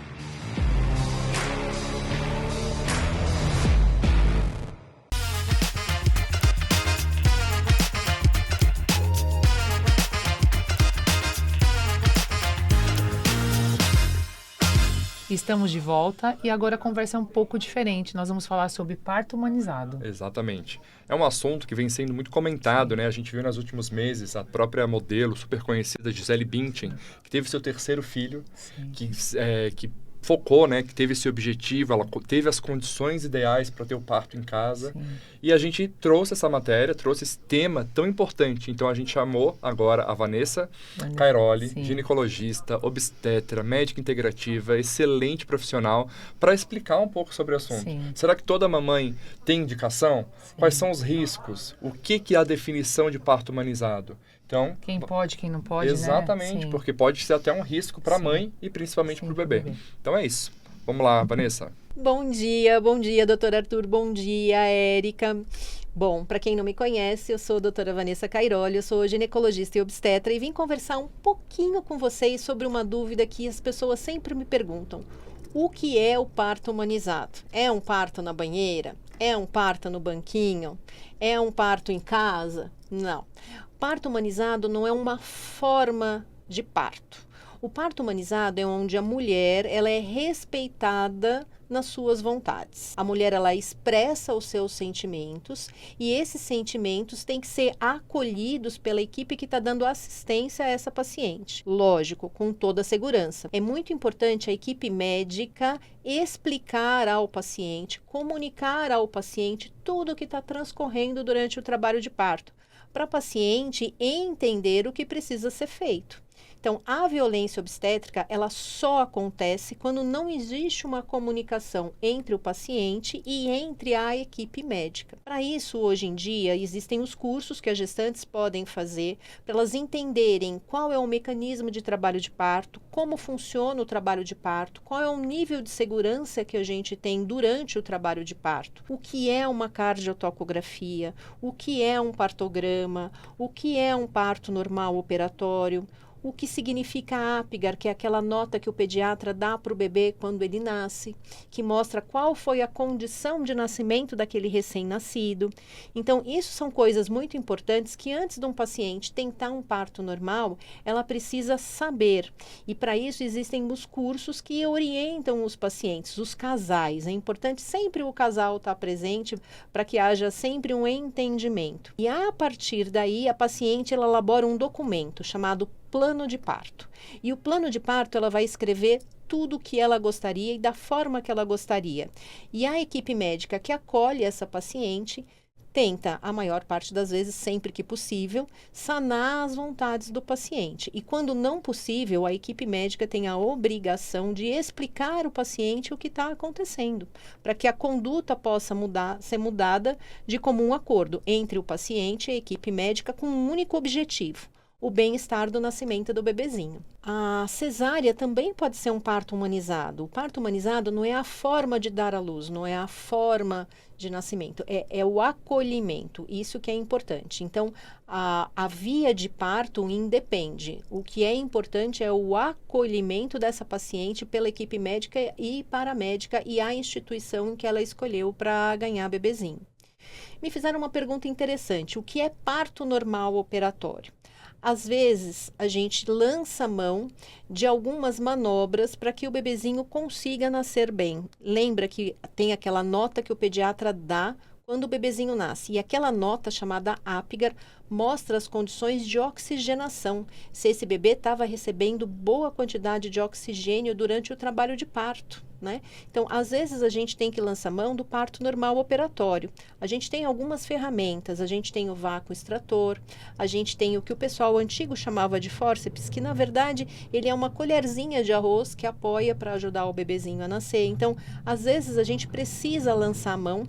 [SPEAKER 2] Estamos de volta e agora a conversa é um pouco diferente. Nós vamos falar sobre parto humanizado.
[SPEAKER 1] Exatamente. É um assunto que vem sendo muito comentado, né? A gente viu nos últimos meses a própria modelo super conhecida Gisele Bündchen, que teve seu terceiro filho, que focou, né? Que teve esse objetivo, ela teve as condições ideais para ter o parto em casa.
[SPEAKER 2] Sim.
[SPEAKER 1] E a gente trouxe essa matéria, trouxe esse tema tão importante. Então a gente chamou agora a Vanessa Cairoli, ginecologista, obstetra, médica integrativa, excelente profissional, para explicar um pouco sobre o assunto.
[SPEAKER 2] Sim.
[SPEAKER 1] Será que toda mamãe tem indicação? Sim. Quais são os riscos? O que é a definição de parto humanizado? Então,
[SPEAKER 2] quem pode, quem não pode,
[SPEAKER 1] exatamente,
[SPEAKER 2] né?
[SPEAKER 1] Porque pode ser até um risco para a mãe e principalmente para o bebê. Então é isso. Vamos lá, Vanessa.
[SPEAKER 11] Bom dia, doutor Arthur, bom dia, Érica. Bom, para quem não me conhece, eu sou a doutora Vanessa Cairoli, eu sou ginecologista e obstetra e vim conversar um pouquinho com vocês sobre uma dúvida que as pessoas sempre me perguntam. O que é o parto humanizado? É um parto na banheira? É um parto no banquinho? É um parto em casa? Não. Parto humanizado não é uma forma de parto. O parto humanizado é onde a mulher ela é respeitada nas suas vontades. A mulher ela expressa os seus sentimentos e esses sentimentos têm que ser acolhidos pela equipe que está dando assistência a essa paciente. Lógico, com toda a segurança. É muito importante a equipe médica explicar ao paciente, comunicar ao paciente tudo o que está transcorrendo durante o trabalho de parto, para a paciente entender o que precisa ser feito. Então, a violência obstétrica, ela só acontece quando não existe uma comunicação entre o paciente e entre a equipe médica. Para isso, hoje em dia, existem os cursos que as gestantes podem fazer para elas entenderem qual é o mecanismo de trabalho de parto, como funciona o trabalho de parto, qual é o nível de segurança que a gente tem durante o trabalho de parto, o que é uma cardiotocografia, o que é um partograma, o que é um parto normal operatório, o que significa a Apgar, que é aquela nota que o pediatra dá para o bebê quando ele nasce, que mostra qual foi a condição de nascimento daquele recém-nascido. Então, isso são coisas muito importantes que antes de um paciente tentar um parto normal, ela precisa saber. E para isso existem os cursos que orientam os pacientes, os casais. É importante sempre o casal estar presente para que haja sempre um entendimento. E a partir daí, a paciente ela elabora um documento chamado plano de parto. E o plano de parto ela vai escrever tudo o que ela gostaria e da forma que ela gostaria. E a equipe médica que acolhe essa paciente tenta, a maior parte das vezes, sempre que possível, sanar as vontades do paciente. E quando não possível, a equipe médica tem a obrigação de explicar ao paciente o que está acontecendo, para que a conduta possa ser mudada de comum acordo entre o paciente e a equipe médica com um único objetivo: o bem-estar do nascimento do bebezinho. A cesárea também pode ser um parto humanizado. O parto humanizado não é a forma de dar à luz, não é a forma de nascimento, é o acolhimento, isso que é importante. Então, a via de parto independe. O que é importante é o acolhimento dessa paciente pela equipe médica e paramédica e a instituição que ela escolheu para ganhar bebezinho. Me fizeram uma pergunta interessante: o que é parto normal operatório? Às vezes, a gente lança mão de algumas manobras para que o bebezinho consiga nascer bem. Lembra que tem aquela nota que o pediatra dá quando o bebezinho nasce. E aquela nota chamada Apgar mostra as condições de oxigenação, se esse bebê estava recebendo boa quantidade de oxigênio durante o trabalho de parto, né? Então, às vezes a gente tem que lançar mão do parto normal operatório. A gente tem algumas ferramentas, a gente tem o vácuo extrator, a gente tem o que o pessoal antigo chamava de fórceps, que na verdade ele é uma colherzinha de arroz que apoia para ajudar o bebezinho a nascer. Então, às vezes a gente precisa lançar mão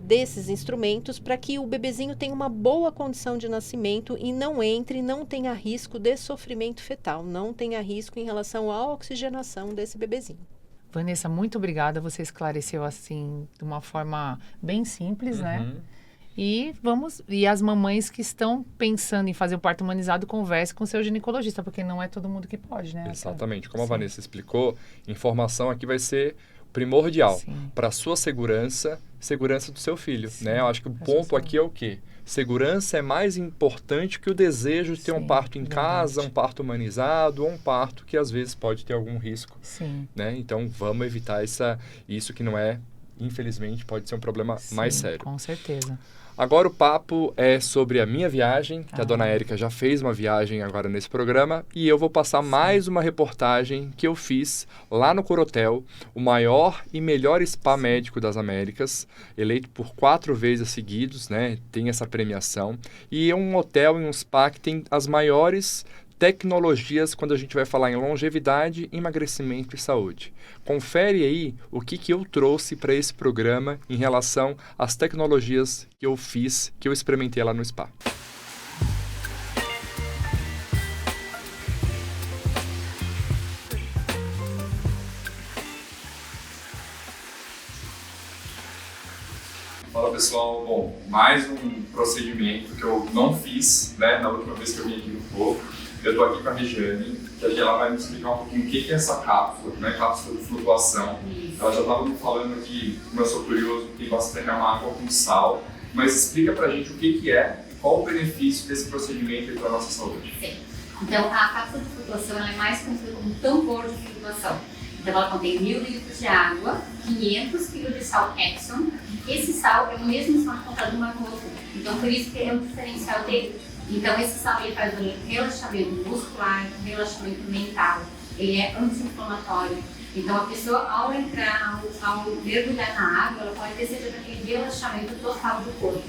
[SPEAKER 11] desses instrumentos para que o bebezinho tenha uma boa condição de nascimento e não tenha risco de sofrimento fetal, não tenha risco em relação à oxigenação desse bebezinho.
[SPEAKER 2] Vanessa, muito obrigada. Você esclareceu assim de uma forma bem simples, né? E as mamães que estão pensando em fazer o parto humanizado, converse com o seu ginecologista, porque não é todo mundo que pode, né?
[SPEAKER 1] Exatamente. Como a Vanessa explicou, informação aqui vai ser primordial para a sua segurança do seu filho, né? Eu acho que o ponto aqui é o quê? Segurança é mais importante que o desejo de ter um parto em casa, um parto humanizado, ou um parto que às vezes pode ter algum risco, né? Então, vamos evitar isso que não é, infelizmente, pode ser um problema mais sério.
[SPEAKER 2] Com certeza.
[SPEAKER 1] Agora o papo é sobre a minha viagem, que a dona Érica já fez uma viagem agora nesse programa, e eu vou passar mais uma reportagem que eu fiz lá no Corotel, o maior e melhor spa médico das Américas, eleito por 4 vezes seguidos, né? Tem essa premiação, e é um hotel e um spa que tem as maiores tecnologias quando a gente vai falar em longevidade, emagrecimento e saúde. Confere aí o que eu trouxe para esse programa em relação às tecnologias que eu fiz, que eu experimentei lá no spa. Fala pessoal, bom, mais um procedimento que eu não fiz, né, na última vez que eu vim aqui no Povo. Eu estou aqui com a Regiane, que ela vai me explicar um pouquinho o que é essa cápsula, né? Cápsula de flutuação. Ela já estava me falando aqui, como eu sou curioso, que tem bastante uma água com sal, mas explica pra gente o que é e qual o benefício desse procedimento para a nossa saúde.
[SPEAKER 12] Sim. Então, a cápsula de flutuação ela é mais conhecida como tambor de flutuação. Então, ela contém 1.000 litros de água, 500 kg de sal Epsom. Esse sal é o mesmo sal encontrado no Mar Morto. Então, por isso que é o diferencial dele. Então, esse sal ele faz um relaxamento muscular, um relaxamento mental, ele é anti-inflamatório. Então, a pessoa, ao entrar, ao mergulhar na água, ela pode ter certeza daquele relaxamento total do corpo.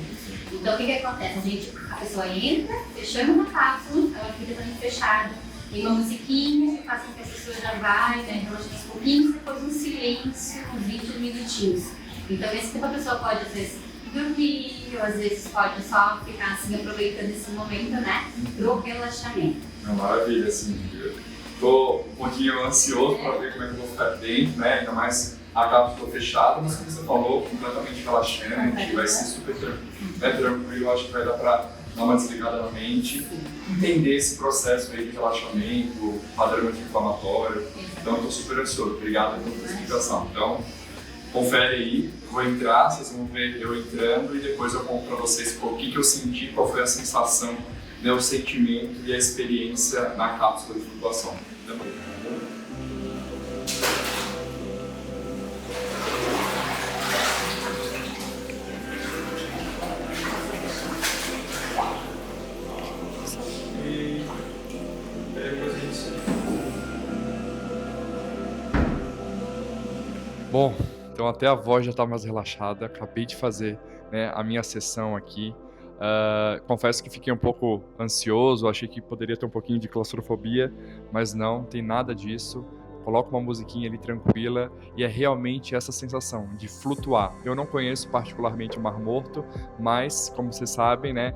[SPEAKER 12] Então, o que acontece? A pessoa entra, fechando uma cápsula, ela fica também fechada. Tem uma musiquinha que faz com que a pessoa já vai, né, relaxando aos pouquinhos, depois um silêncio, uns 20 minutinhos. Então, esse tempo a pessoa pode, às vezes, dormir, ou às vezes pode só ficar assim, aproveitando esse momento, né, do relaxamento.
[SPEAKER 1] Maravilha, assim, eu tô um pouquinho ansioso para ver como é que eu vou ficar dentro, né, ainda mais a cápsula fechada, mas como você falou, completamente relaxante, vai ser super tranquilo, acho que vai dar para dar uma desligada na mente, entender esse processo aí de relaxamento, padrão anti-inflamatório, então eu tô super ansioso, obrigado pela explicação. Então, confere aí, vou entrar, vocês vão ver eu entrando e depois eu conto para vocês o que eu senti, qual foi a sensação, né, o sentimento e a experiência na cápsula de flutuação. Bom, então até a voz já está mais relaxada, acabei de fazer, né, a minha sessão aqui. Confesso que fiquei um pouco ansioso, achei que poderia ter um pouquinho de claustrofobia, mas não tem nada disso. Coloca uma musiquinha ali tranquila e é realmente essa sensação de flutuar. Eu não conheço particularmente o Mar Morto, mas como vocês sabem, né,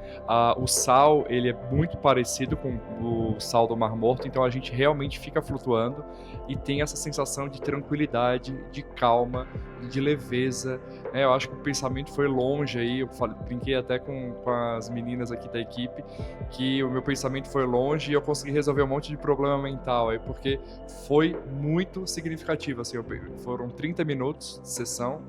[SPEAKER 1] o sal ele é muito parecido com o sal do Mar Morto, então a gente realmente fica flutuando e tem essa sensação de tranquilidade, de calma, de leveza. Eu acho que o pensamento foi longe aí, brinquei até com as meninas aqui da equipe, que o meu pensamento foi longe e eu consegui resolver um monte de problema mental aí, porque foi muito significativo, assim, foram 30 minutos de sessão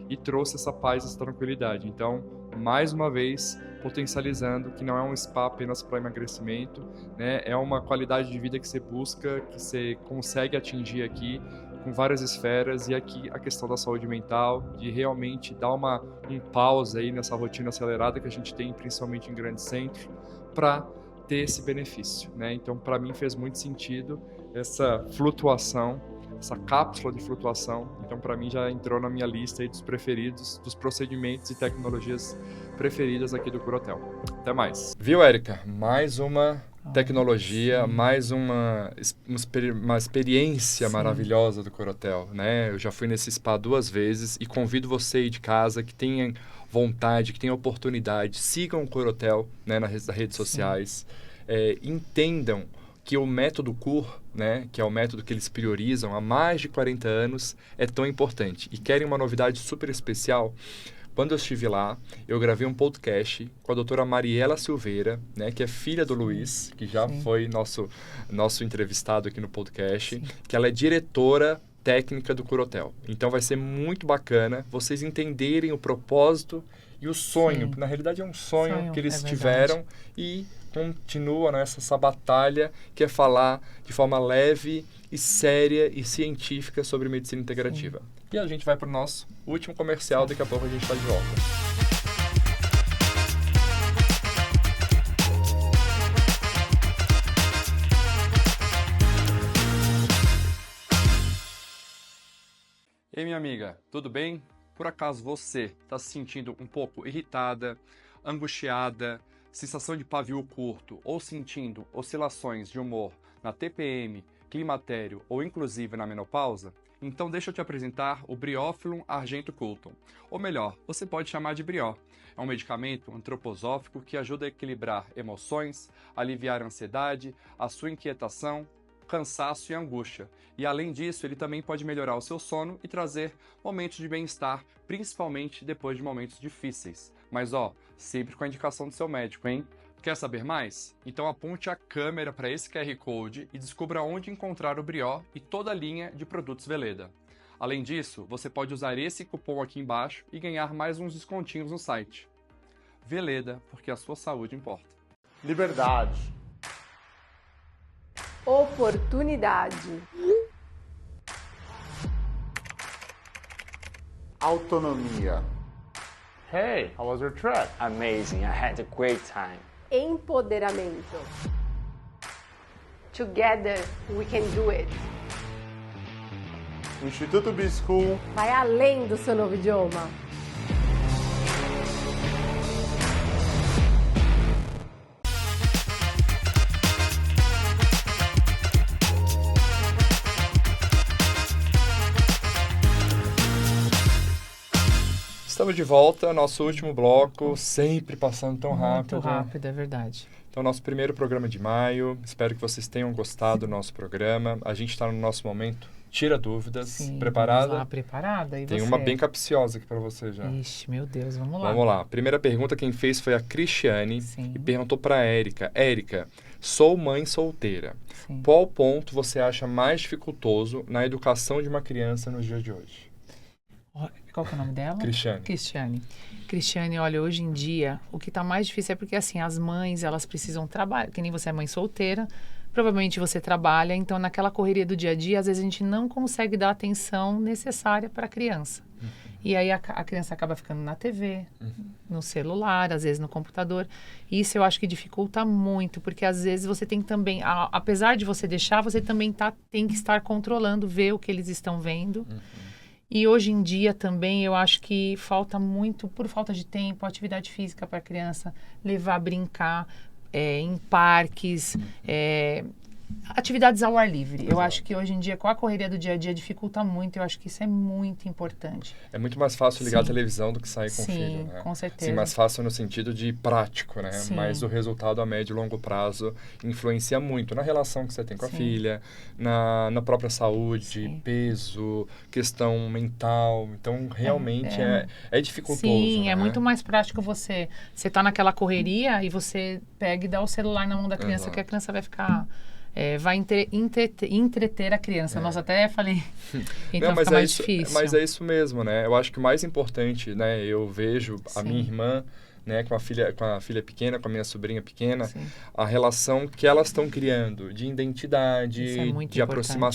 [SPEAKER 1] e trouxe essa paz, essa tranquilidade. Então, mais uma vez, potencializando que não é um spa apenas para emagrecimento, né? É uma qualidade de vida que você busca, que você consegue atingir aqui com várias esferas, e aqui a questão da saúde mental, de realmente dar um pause aí nessa rotina acelerada que a gente tem, principalmente em grandes centros, para ter esse benefício, né? Então, para mim fez muito sentido essa flutuação, essa cápsula de flutuação. Então, para mim já entrou na minha lista aí dos preferidos, dos procedimentos e tecnologias preferidas aqui do Corotel. Até mais. Viu, Érica? Mais uma tecnologia, mais uma experiência maravilhosa do Corotel, né? Eu já fui nesse spa 2 vezes e convido você aí de casa que tenha vontade, que tenha oportunidade, sigam o Corotel, né, nas redes sociais, entendam que o método CUR, né, que é o método que eles priorizam há mais de 40 anos, é tão importante. E querem uma novidade super especial? Quando eu estive lá, eu gravei um podcast com a doutora Mariela Silveira, né, que é filha do Luiz, que já foi nosso entrevistado aqui no podcast, que ela é diretora técnica do Curatel. Então vai ser muito bacana vocês entenderem o propósito e o sonho. Na realidade é um sonho que eles tiveram e continua nessa batalha que é falar de forma leve e séria e científica sobre medicina integrativa. E a gente vai para o nosso último comercial, daqui a pouco a gente está de volta. Ei, minha amiga, tudo bem? Por acaso você está se sentindo um pouco irritada, angustiada, sensação de pavio curto ou sentindo oscilações de humor na TPM, climatério ou inclusive na menopausa? Então deixa eu te apresentar o Briófilum argentocultum. Ou melhor, você pode chamar de brió. É um medicamento antroposófico que ajuda a equilibrar emoções, aliviar a ansiedade, a sua inquietação, cansaço e angústia. E além disso, ele também pode melhorar o seu sono e trazer momentos de bem-estar, principalmente depois de momentos difíceis. Mas sempre com a indicação do seu médico, hein? Quer saber mais? Então aponte a câmera para esse QR Code e descubra onde encontrar o Brió e toda a linha de produtos Veleda. Além disso, você pode usar esse cupom aqui embaixo e ganhar mais uns descontinhos no site. Veleda, porque a sua saúde importa.
[SPEAKER 4] Liberdade.
[SPEAKER 5] Oportunidade.
[SPEAKER 4] Autonomia.
[SPEAKER 6] Hey, how was your trip?
[SPEAKER 7] Amazing, I had a great time.
[SPEAKER 5] Empoderamento. Together we can do it.
[SPEAKER 4] O Instituto B-School
[SPEAKER 5] vai além do seu novo idioma.
[SPEAKER 1] Estamos de volta, nosso último bloco, sempre passando tão rápido.
[SPEAKER 2] Muito rápido, é verdade.
[SPEAKER 1] Então, nosso primeiro programa de maio. Espero que vocês tenham gostado do nosso programa. A gente está no nosso momento. Tira dúvidas.
[SPEAKER 2] Sim,
[SPEAKER 1] preparada?
[SPEAKER 2] Vamos lá, preparada. E
[SPEAKER 1] tem
[SPEAKER 2] você?
[SPEAKER 1] uma bem capciosa aqui para você já.
[SPEAKER 2] Ixi, meu Deus, vamos lá.
[SPEAKER 1] Vamos lá. Primeira pergunta quem fez foi a Cristiane. E perguntou para a Érica. Érica, sou mãe solteira.
[SPEAKER 2] Sim.
[SPEAKER 1] Qual ponto você acha mais dificultoso na educação de uma criança nos dias de hoje?
[SPEAKER 2] Qual que é o nome dela?
[SPEAKER 1] Cristiane.
[SPEAKER 2] Cristiane, olha, hoje em dia, o que está mais difícil é porque, assim, as mães, elas precisam trabalhar. Que nem você é mãe solteira, provavelmente você trabalha, então naquela correria do dia a dia, às vezes a gente não consegue dar a atenção necessária para a criança. E aí a criança acaba ficando na TV, no celular, às vezes no computador. Isso eu acho que dificulta muito, porque às vezes você tem também, apesar de você deixar, você também tem que estar controlando, ver o que eles estão vendo. E hoje em dia também eu acho que falta muito, por falta de tempo, atividade física para a criança, levar a brincar em parques, atividades ao ar livre. Eu acho que hoje em dia, com a correria do dia a dia, dificulta muito. Eu acho que isso é muito importante.
[SPEAKER 1] É muito mais fácil ligar a televisão do que sair com o filho, né?
[SPEAKER 2] Com certeza.
[SPEAKER 1] Sim, mais fácil no sentido de prático, né?
[SPEAKER 2] Sim.
[SPEAKER 1] Mas o resultado a médio e longo prazo influencia muito na relação que você tem com a filha, na própria saúde, peso, questão mental. Então, realmente é dificultoso.
[SPEAKER 2] Sim,
[SPEAKER 1] né?
[SPEAKER 2] É muito mais prático você tá naquela correria e você pega e dá o celular na mão da criança, que a criança vai ficar... vai entreter a criança. Nossa, até falei. Então fica mais difícil.
[SPEAKER 1] Mas é isso mesmo, né? Eu acho que o mais importante, né? Eu vejo a minha irmã, né, com a filha pequena, com a minha sobrinha pequena, a relação que elas estão criando de identidade, de aproximação.